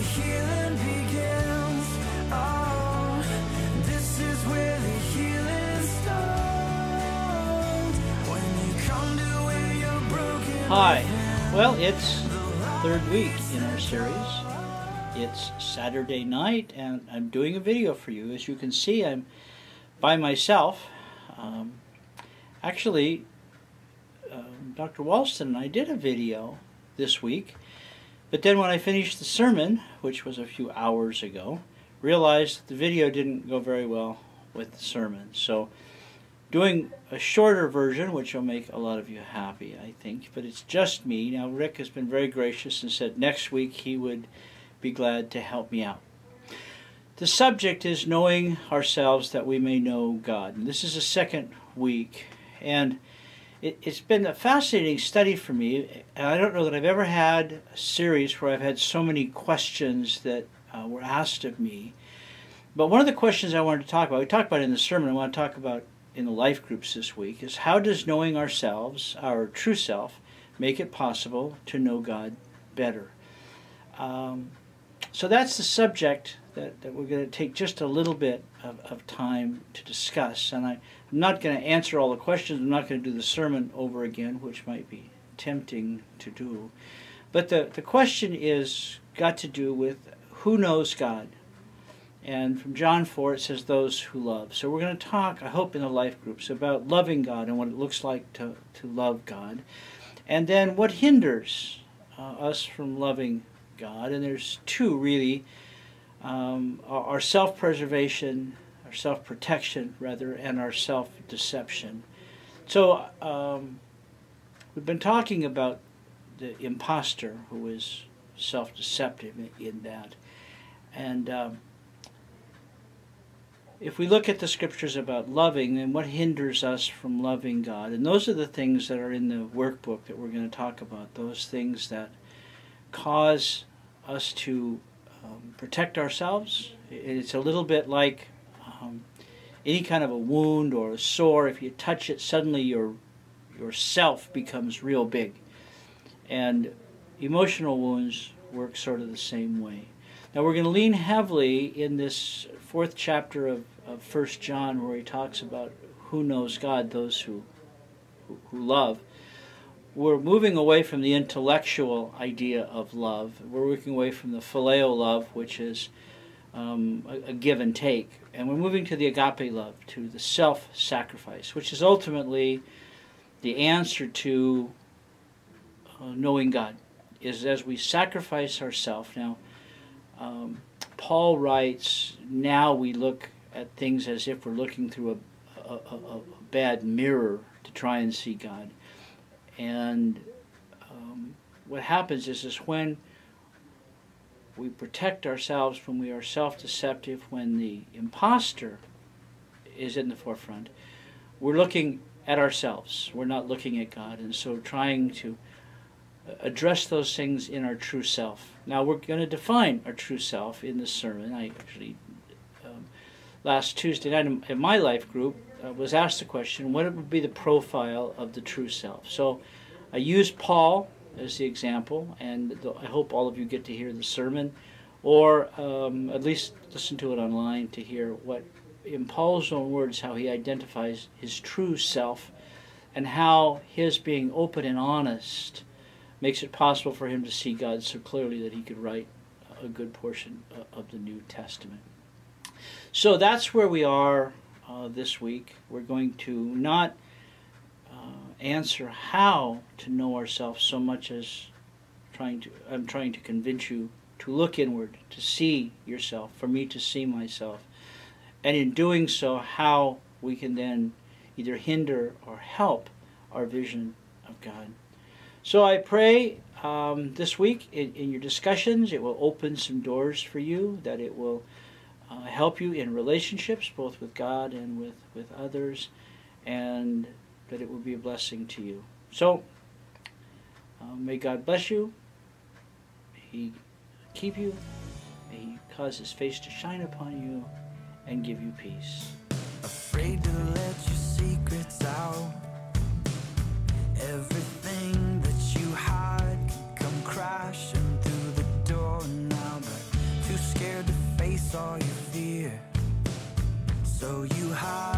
healing begins. Oh, this is where the healing starts. When you come to where you're broken. Hi. Well, it's the third week in our series. It's Saturday night, and I'm doing a video for you. As you can see, I'm by myself. Actually, Dr. Walston and I did a video this week, but then when I finished the sermon, which was a few hours ago, realized that the video didn't go very well with the sermon. So doing a shorter version, which will make a lot of you happy, I think, but it's just me. Now, Rick has been very gracious and said next week he would be glad to help me out. The subject is knowing ourselves that we may know God. And this is the second week, and it's been a fascinating study for me. And I don't know that I've ever had a series where I've had so many questions that were asked of me. But one of the questions I wanted to talk about, we talked about it in the sermon, I want to talk about in the life groups this week, is how does knowing ourselves, our true self, make it possible to know God better? So that's the subject that we're going to take just a little bit of time to discuss. And I'm not going to answer all the questions. I'm not going to do the sermon over again, which might be tempting to do. But the question is got to do with who knows God. And from John 4 it says those who love. So we're going to talk, I hope, in the life groups about loving God and what it looks like to love God. And then what hinders us from loving God. And there's two really. Our self-preservation, our self-protection rather, and our self-deception. So we've been talking about the imposter who is self-deceptive in that. And if we look at the scriptures about loving, then what hinders us from loving God? And those are the things that are in the workbook that we're going to talk about, those things that cause us to protect ourselves. It's a little bit like any kind of a wound or a sore. If you touch it, suddenly your self becomes real big. And emotional wounds work sort of the same way. Now we're going to lean heavily in this fourth chapter of 1 John, where he talks about who knows God, those who love. We're moving away from the intellectual idea of love. We're working away from the phileo love, which is a give and take. And we're moving to the agape love, to the self-sacrifice, which is ultimately the answer to knowing God, is as we sacrifice ourselves. Now, Paul writes, now we look at things as if we're looking through a bad mirror to try and see God. And what happens is when we protect ourselves, when we are self-deceptive, when the imposter is in the forefront, we're looking at ourselves. We're not looking at God. And so trying to address those things in our true self. Now we're going to define our true self in this sermon. I actually, last Tuesday night in my life group, was asked the question, what would be the profile of the true self? So I used Paul as the example, and I hope all of you get to hear the sermon, or at least listen to it online to hear what, in Paul's own words, how he identifies his true self, and how his being open and honest makes it possible for him to see God so clearly that he could write a good portion of the New Testament. So that's where we are this week. We're going to not answer how to know ourselves so much as I'm trying to convince you to look inward, to see yourself, for me to see myself, and in doing so, how we can then either hinder or help our vision of God. So I pray this week in your discussions it will open some doors for you, that it will help you in relationships, both with God and with others, and that it will be a blessing to you. So, may God bless you, may He keep you, may He cause His face to shine upon you, and give you peace. Afraid to let your secrets out. Everything that you hide can come crashing through the door now, but So you hide